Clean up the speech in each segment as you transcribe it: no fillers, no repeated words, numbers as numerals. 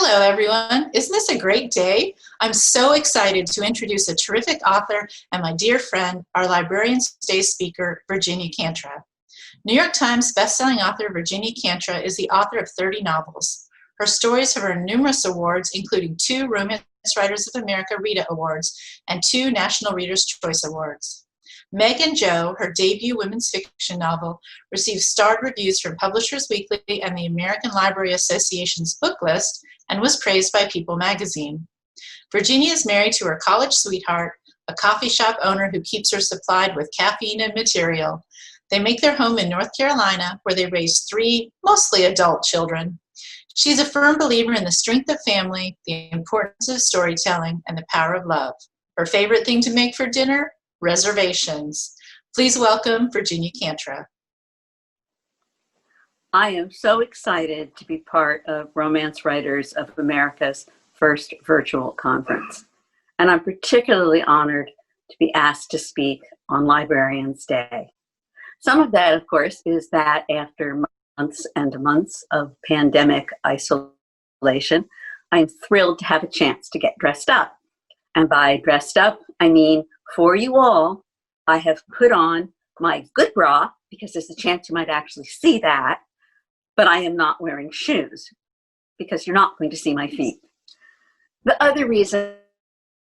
Hello, everyone. Isn't this a great day? I'm so excited to introduce a terrific author and my dear friend, our Librarians Day speaker, Virginia Kantra. New York Times bestselling author Virginia Kantra is the author of 30 novels. Her stories have earned numerous awards, including 2 Romance Writers of America Rita Awards and 2 National Reader's Choice Awards. Meg and Joe, her debut women's fiction novel, received starred reviews from Publishers Weekly and the American Library Association's book list and was praised by People magazine. Virginia is married to her college sweetheart, a coffee shop owner who keeps her supplied with caffeine and material. They make their home in North Carolina, where they raise 3 mostly adult children. She's a firm believer in the strength of family, the importance of storytelling, and the power of love. Her favorite thing to make for dinner? Reservations. Please welcome Virginia Kantra. I am so excited to be part of Romance Writers of America's first virtual conference. And I'm particularly honored to be asked to speak on Librarians Day. Some of that, of course, is that after months and months of pandemic isolation, I'm thrilled to have a chance to get dressed up. And by dressed up, I mean for you all, I have put on my good bra, because there's a chance you might actually see that, but I am not wearing shoes, because you're not going to see my feet. The other reason,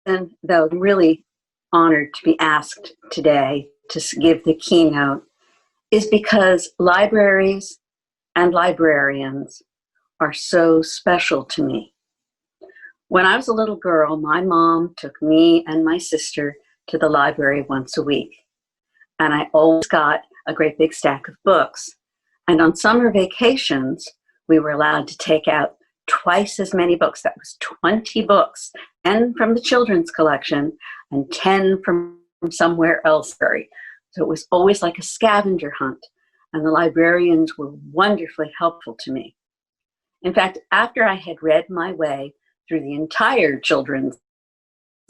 though, I'm really honored to be asked today to give the keynote, is because libraries and librarians are so special to me. When I was a little girl, my mom took me and my sister to the library once a week. And I always got a great big stack of books. And on summer vacations, we were allowed to take out twice as many books. That was 20 books, 10 from the children's collection and 10 from somewhere else. So it was always like a scavenger hunt. And the librarians were wonderfully helpful to me. In fact, after I had read my way through the entire children's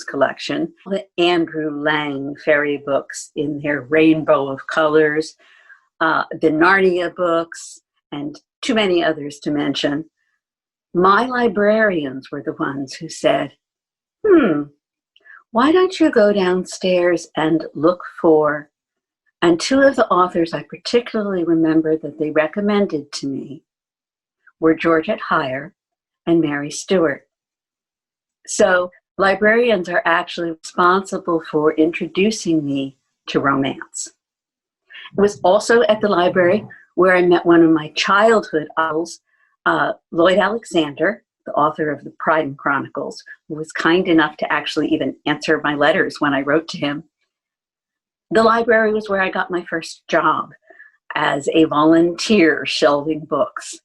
collection, the Andrew Lang fairy books in their rainbow of colors, the Narnia books, and too many others to mention, my librarians were the ones who said, why don't you go downstairs and look for, and 2 of the authors I particularly remember that they recommended to me were Georgette Heyer and Mary Stewart. So librarians are actually responsible for introducing me to romance. It was also at the library where I met one of my childhood idols, Lloyd Alexander, the author of the Pride and Chronicles, who was kind enough to actually even answer my letters when I wrote to him. The library was where I got my first job as a volunteer shelving books.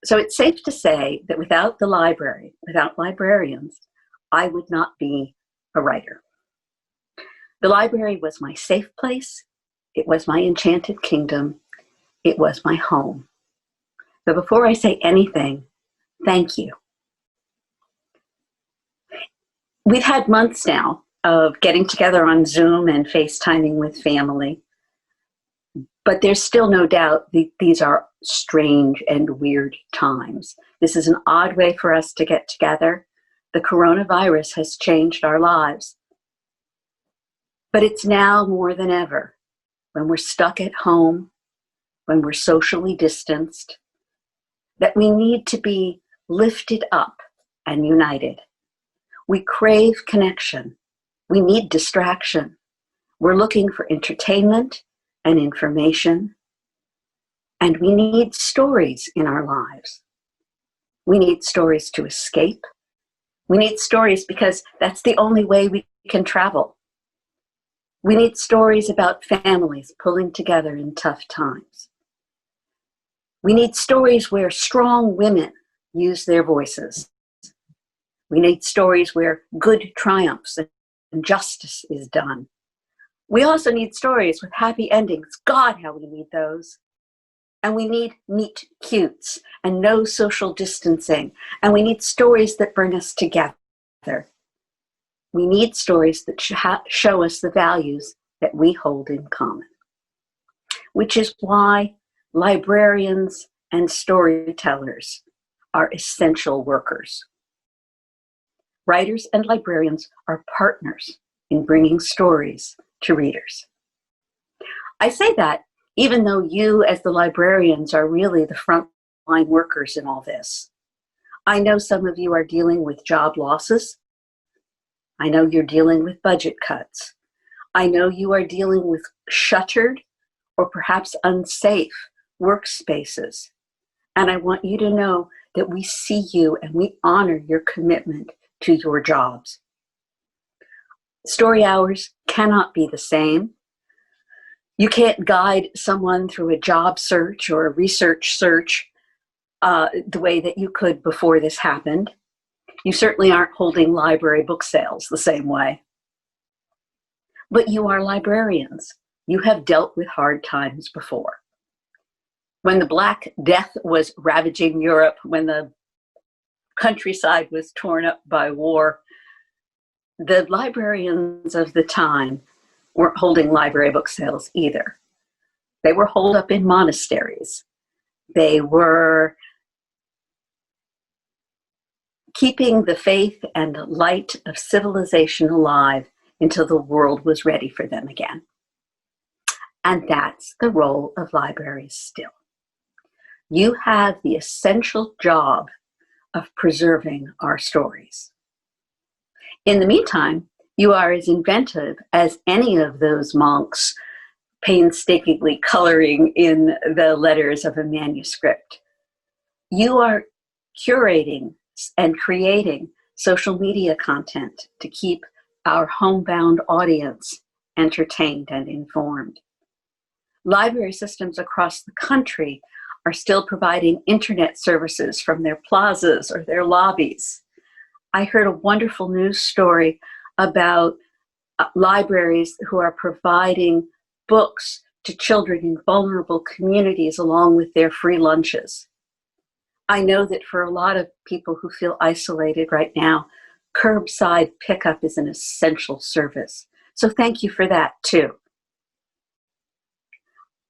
So it's safe to say that without the library, without librarians, I would not be a writer. The library was my safe place. It was my enchanted kingdom. It was my home. But before I say anything, thank you. We've had months now of getting together on Zoom and FaceTiming with family. But there's still no doubt these are strange and weird times. This is an odd way for us to get together. The coronavirus has changed our lives. But it's now more than ever, when we're stuck at home, when we're socially distanced, that we need to be lifted up and united. We crave connection. We need distraction. We're looking for entertainment and information, and we need stories in our lives. We need stories to escape. We need stories because that's the only way we can travel. We need stories about families pulling together in tough times. We need stories where strong women use their voices. We need stories where good triumphs and justice is done. We also need stories with happy endings. God, how we need those. And we need meet cutes and no social distancing. And we need stories that bring us together. We need stories that show us the values that we hold in common. Which is why librarians and storytellers are essential workers. Writers and librarians are partners in bringing stories to readers. I say that even though you as the librarians are really the frontline workers in all this. I know some of you are dealing with job losses. I know you're dealing with budget cuts. I know you are dealing with shuttered or perhaps unsafe workspaces. And I want you to know that we see you and we honor your commitment to your jobs. Story hours cannot be the same. You can't guide someone through a job search or a research search the way that you could before this happened. You certainly aren't holding library book sales the same way. But you are librarians. You have dealt with hard times before. When the Black Death was ravaging Europe, when the countryside was torn up by war, the librarians of the time weren't holding library book sales either. They were holed up in monasteries. They were keeping the faith and light of civilization alive until the world was ready for them again. And that's the role of libraries still. You have the essential job of preserving our stories. In the meantime, you are as inventive as any of those monks painstakingly coloring in the letters of a manuscript. You are curating and creating social media content to keep our homebound audience entertained and informed. Library systems across the country are still providing internet services from their plazas or their lobbies. I heard a wonderful news story about libraries who are providing books to children in vulnerable communities along with their free lunches. I know that for a lot of people who feel isolated right now, curbside pickup is an essential service. So thank you for that too.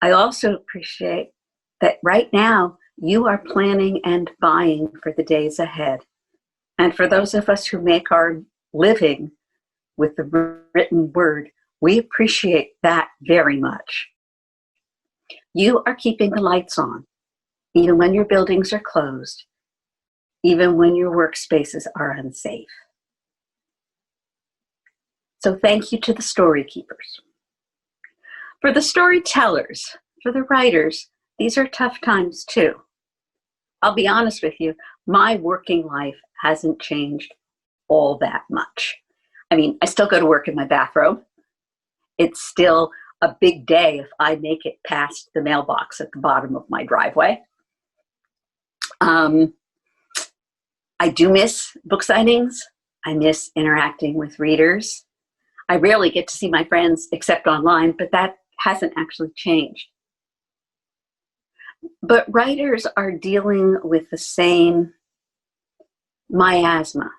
I also appreciate that right now you are planning and buying for the days ahead. And for those of us who make our living with the written word, we appreciate that very much. You are keeping the lights on, even when your buildings are closed, even when your workspaces are unsafe. So thank you to the story keepers. For the storytellers, for the writers, these are tough times too. I'll be honest with you, my working life hasn't changed all that much. I mean, I still go to work in my bathrobe. It's still a big day if I make it past the mailbox at the bottom of my driveway. I do miss book signings. I miss interacting with readers. I rarely get to see my friends except online, but that hasn't actually changed. But writers are dealing with the same miasma,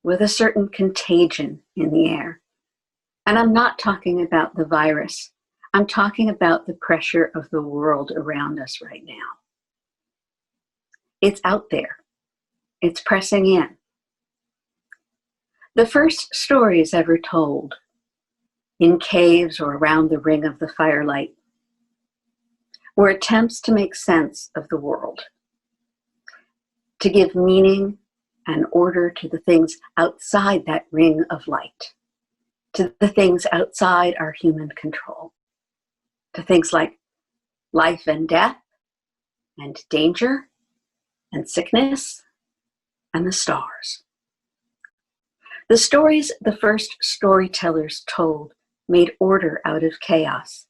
with a certain contagion in the air. And I'm not talking about the virus. I'm talking about the pressure of the world around us right now. It's out there. It's pressing in. The first stories ever told in caves or around the ring of the firelight were attempts to make sense of the world, to give meaning and order to the things outside that ring of light, to the things outside our human control, to things like life and death and danger and sickness and the stars. The stories the first storytellers told made order out of chaos.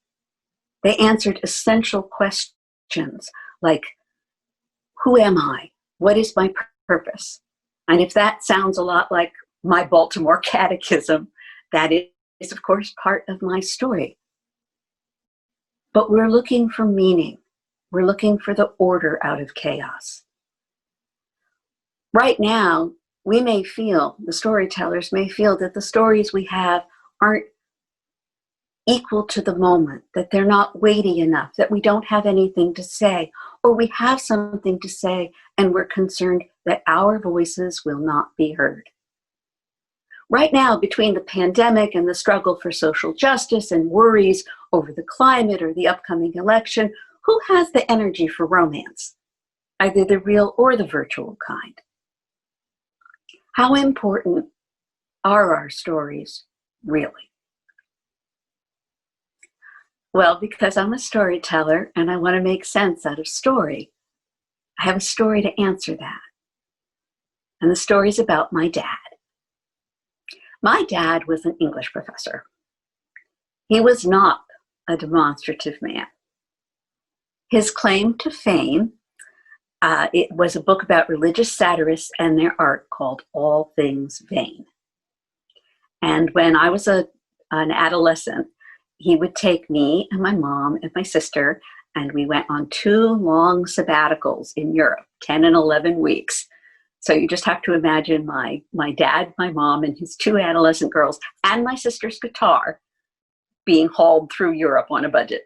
They answered essential questions like, who am I? What is my purpose? And if that sounds a lot like my Baltimore catechism, that is, of course, part of my story. But we're looking for meaning. We're looking for the order out of chaos. Right now, we may feel, the storytellers may feel that the stories we have aren't equal to the moment, that they're not weighty enough, that we don't have anything to say, or we have something to say and we're concerned that our voices will not be heard. Right now, between the pandemic and the struggle for social justice and worries over the climate or the upcoming election, who has the energy for romance, either the real or the virtual kind? How important are our stories, really? Well, because I'm a storyteller and I want to make sense out of story, I have a story to answer that. And the story's about my dad. My dad was an English professor. He was not a demonstrative man. His claim to fame, it was a book about religious satirists and their art called All Things Vain. And when I was an adolescent, he would take me and my mom and my sister, and we went on 2 long sabbaticals in Europe, 10 and 11 weeks. So you just have to imagine my dad, my mom, and his 2 adolescent girls, and my sister's guitar being hauled through Europe on a budget.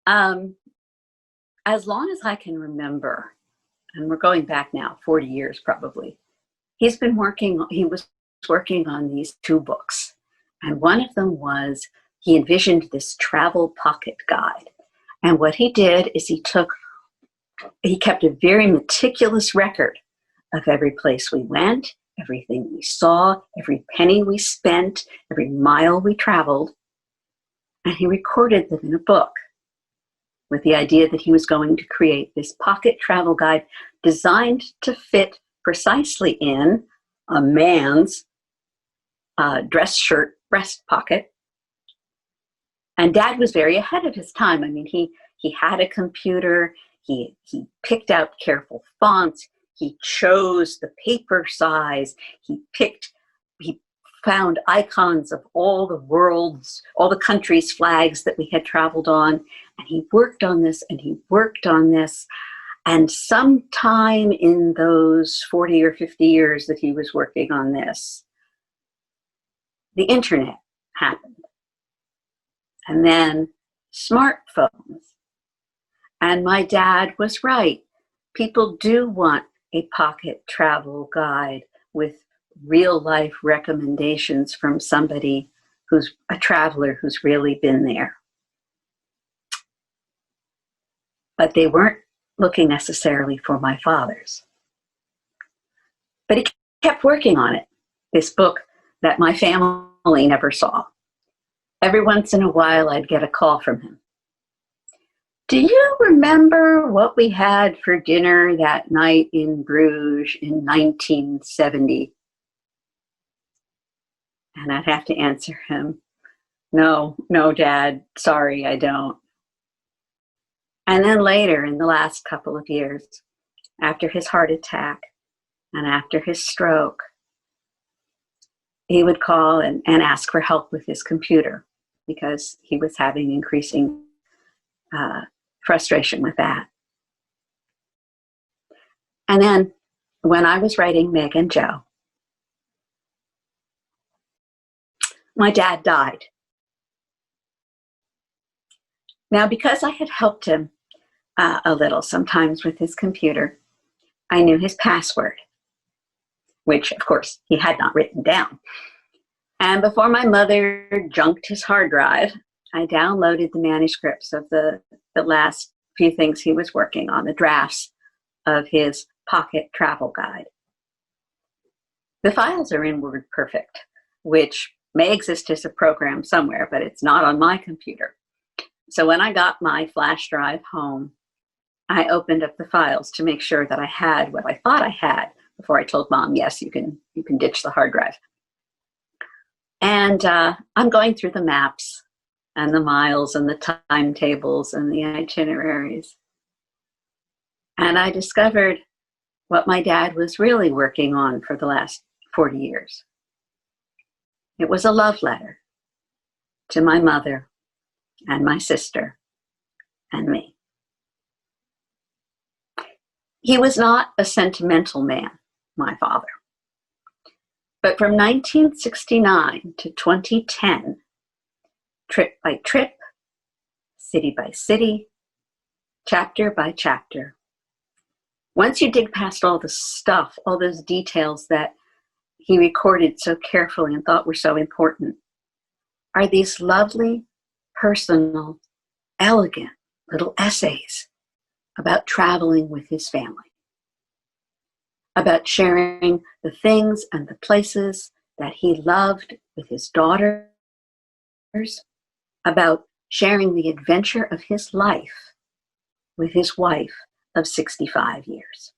As long as I can remember, and we're going back now 40 years probably, he was working on these 2 books. And one of them was, he envisioned this travel pocket guide. And what he did is he kept a very meticulous record of every place we went, everything we saw, every penny we spent, every mile we traveled. And he recorded them in a book with the idea that he was going to create this pocket travel guide designed to fit precisely in a man's dress shirt breast pocket. And Dad was very ahead of his time. I mean, he had a computer, he picked out careful fonts, he chose the paper size, he found icons of all the countries' flags that we had traveled on, and he worked on this and he worked on this. And sometime in those 40 or 50 years that he was working on this, the internet happened. And then smartphones. And my dad was right. People do want a pocket travel guide with real life recommendations from somebody who's a traveler who's really been there. But they weren't looking necessarily for my father's. But he kept working on it, this book that my family never saw. Every once in a while, I'd get a call from him. Do you remember what we had for dinner that night in Bruges in 1970? And I'd have to answer him, no, Dad, sorry, I don't. And then later, in the last couple of years, after his heart attack and after his stroke, he would call and ask for help with his computer because he was having increasing frustration with that. And then when I was writing Meg and Joe, my dad died. Now, because I had helped him a little sometimes with his computer, I knew his password, which of course he had not written down. And before my mother junked his hard drive, I downloaded the manuscripts of the last few things he was working on, the drafts of his pocket travel guide. The files are in WordPerfect, which may exist as a program somewhere, but it's not on my computer. So when I got my flash drive home, I opened up the files to make sure that I had what I thought I had before I told Mom, yes, you can ditch the hard drive. And I'm going through the maps and the miles and the timetables and the itineraries. And I discovered what my dad was really working on for the last 40 years. It was a love letter to my mother and my sister and me. He was not a sentimental man, my father. But from 1969 to 2010, trip by trip, city by city, chapter by chapter. Once you dig past all the stuff, all those details that he recorded so carefully and thought were so important, are these lovely, personal, elegant little essays about traveling with his family, about sharing the things and the places that he loved with his daughters, about sharing the adventure of his life with his wife of 65 years.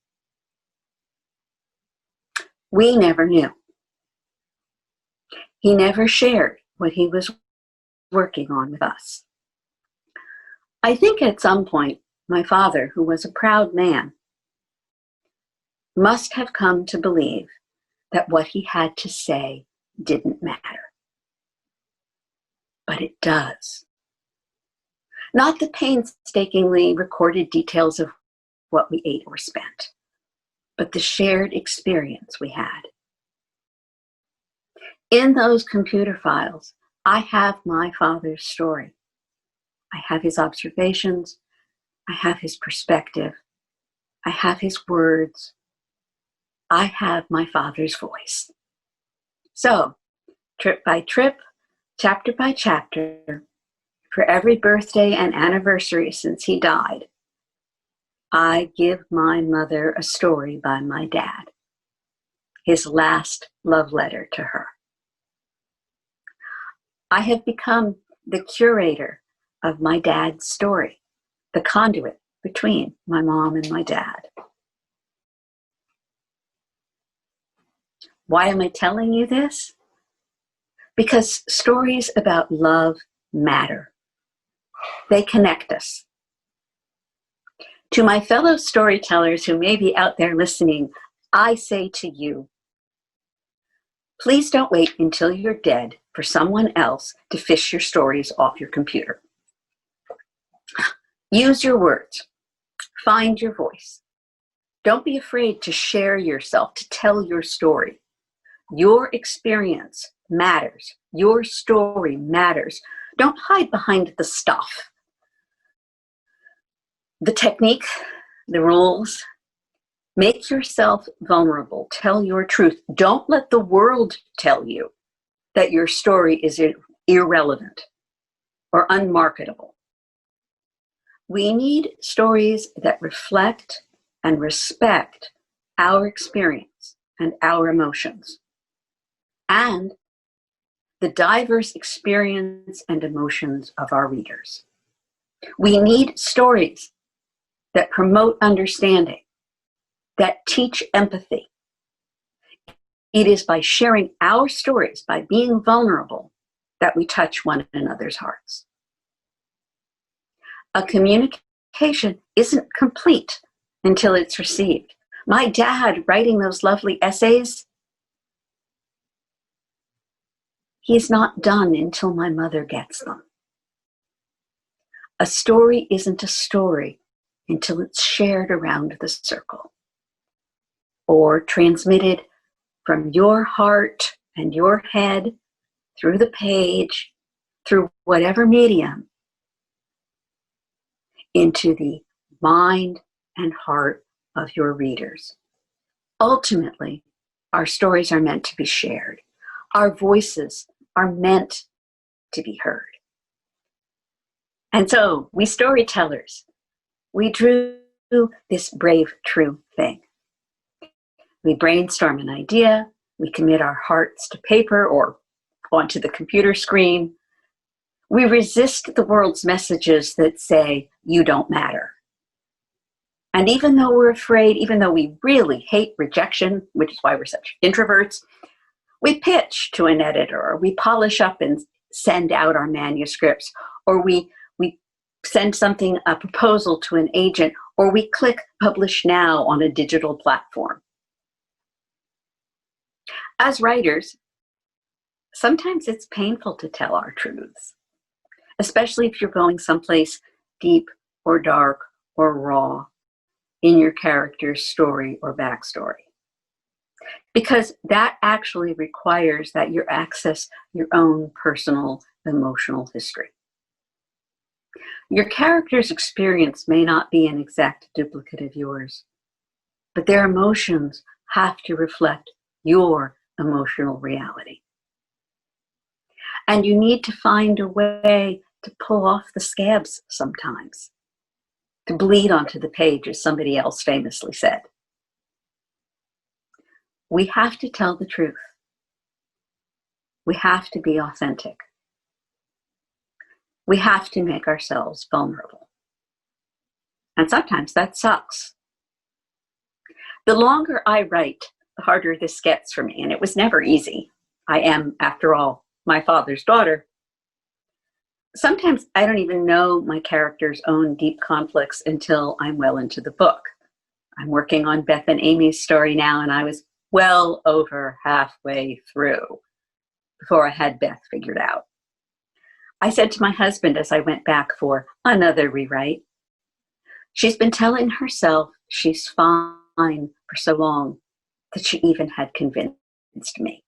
We never knew. He never shared what he was working on with us. I think at some point, my father, who was a proud man, must have come to believe that what he had to say didn't matter. But it does. Not the painstakingly recorded details of what we ate or spent, but the shared experience we had. In those computer files, I have my father's story. I have his observations. I have his perspective. I have his words. I have my father's voice. So, trip by trip, chapter by chapter, for every birthday and anniversary since he died, I give my mother a story by my dad, his last love letter to her. I have become the curator of my dad's story, the conduit between my mom and my dad. Why am I telling you this? Because stories about love matter. They connect us. To my fellow storytellers who may be out there listening, I say to you, please don't wait until you're dead for someone else to fish your stories off your computer. Use your words. Find your voice. Don't be afraid to share yourself, to tell your story. Your experience matters. Your story matters. Don't hide behind the stuff, the technique, the rules. Make yourself vulnerable. Tell your truth. Don't let the world tell you that your story is irrelevant or unmarketable. We need stories that reflect and respect our experience and our emotions, and the diverse experience and emotions of our readers. We need stories that promote understanding, that teach empathy. It is by sharing our stories, by being vulnerable, that we touch one another's hearts. A communication isn't complete until it's received. My dad writing those lovely essays, he's not done until my mother gets them. A story isn't a story until it's shared around the circle or transmitted from your heart and your head through the page, through whatever medium, into the mind and heart of your readers. Ultimately, our stories are meant to be shared. Our voices are meant to be heard. And so, we storytellers, we drew this brave, true thing. We brainstorm an idea, we commit our hearts to paper or onto the computer screen. We resist the world's messages that say, you don't matter. And even though we're afraid, even though we really hate rejection, which is why we're such introverts, we pitch to an editor, or we polish up and send out our manuscripts, or we send a proposal to an agent, or we click publish now on a digital platform. As writers, sometimes it's painful to tell our truths, especially if you're going someplace deep or dark or raw in your character's story or backstory. Because that actually requires that you access your own personal emotional history. Your character's experience may not be an exact duplicate of yours, but their emotions have to reflect your emotional reality. And you need to find a way to pull off the scabs sometimes, to bleed onto the page, as somebody else famously said. We have to tell the truth. We have to be authentic. We have to make ourselves vulnerable. And sometimes that sucks. The longer I write, the harder this gets for me, and it was never easy. I am, after all, my father's daughter. Sometimes I don't even know my character's own deep conflicts until I'm well into the book. I'm working on Beth and Amy's story now, and I was well over halfway through before I had Beth figured out. I said to my husband as I went back for another rewrite, she's been telling herself she's fine for so long that she even had convinced me.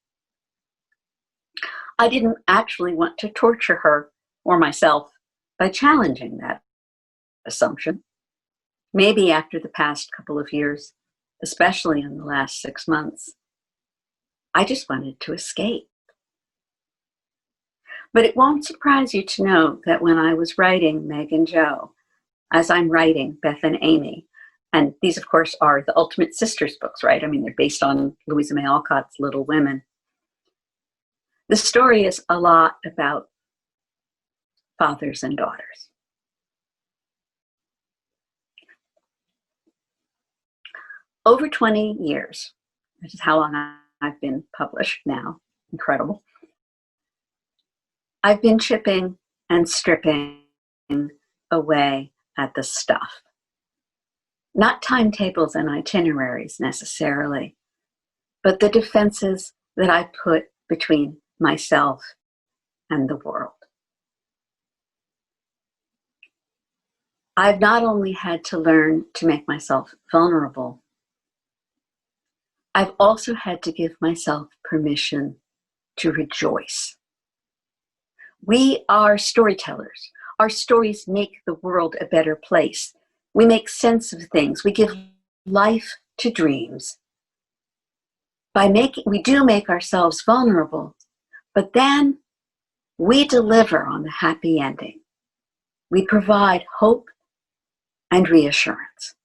I didn't actually want to torture her or myself by challenging that assumption. Maybe after the past couple of years, especially in the last 6 months, I just wanted to escape. But it won't surprise you to know that when I was writing Meg and Joe, as I'm writing Beth and Amy, and these, of course, are the Ultimate Sisters books, right? I mean, they're based on Louisa May Alcott's Little Women. The story is a lot about fathers and daughters. Over 20 years, which is how long I've been published now, incredible. I've been chipping and stripping away at the stuff. Not timetables and itineraries necessarily, but the defenses that I put between myself and the world. I've not only had to learn to make myself vulnerable, I've also had to give myself permission to rejoice. We are storytellers. Our stories make the world a better place. We make sense of things. We give life to dreams. We do make ourselves vulnerable, but then we deliver on the happy ending. We provide hope and reassurance.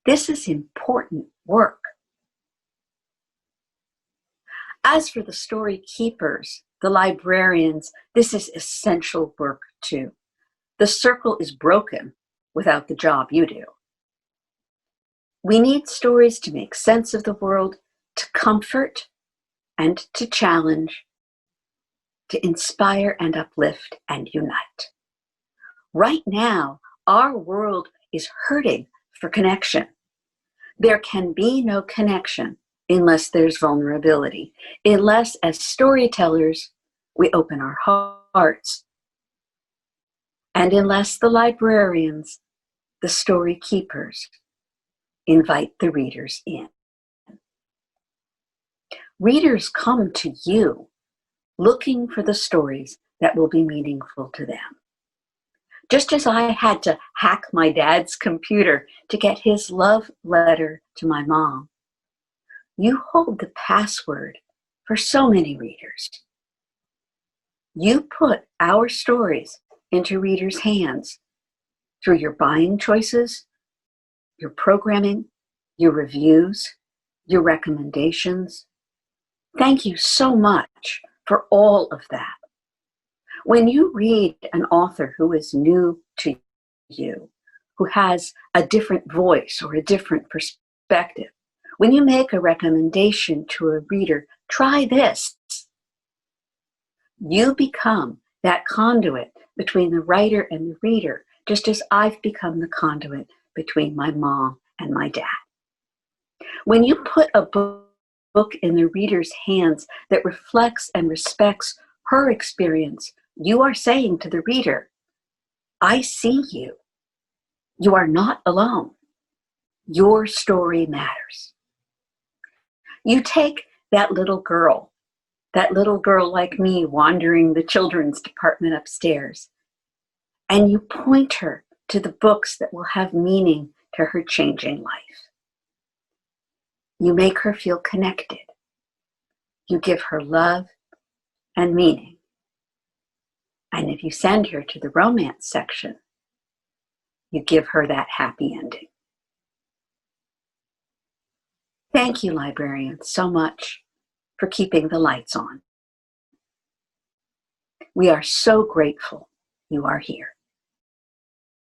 This is important work. As for the story keepers, the librarians, this is essential work too. The circle is broken without the job you do. We need stories to make sense of the world, to comfort and to challenge, to inspire and uplift and unite. Right now, our world is hurting for connection. There can be no connection unless there's vulnerability, unless as storytellers we open our hearts, and unless the librarians, the story keepers, invite the readers in. Readers come to you looking for the stories that will be meaningful to them. Just as I had to hack my dad's computer to get his love letter to my mom, you hold the password for so many readers. You put our stories into readers' hands through your buying choices, your programming, your reviews, your recommendations. Thank you so much for all of that. When you read an author who is new to you, who has a different voice or a different perspective, when you make a recommendation to a reader, try this. You become that conduit between the writer and the reader, just as I've become the conduit between my mom and my dad. When you put a book in the reader's hands that reflects and respects her experience, you are saying to the reader, I see you. You are not alone. Your story matters. You take that little girl that little girl like me wandering the children's department upstairs, and you point her to the books that will have meaning to her changing life. You make her feel connected. You give her love and meaning. And if you send her to the romance section, you give her that happy ending. Thank you, librarians, so much for keeping the lights on. We are so grateful you are here.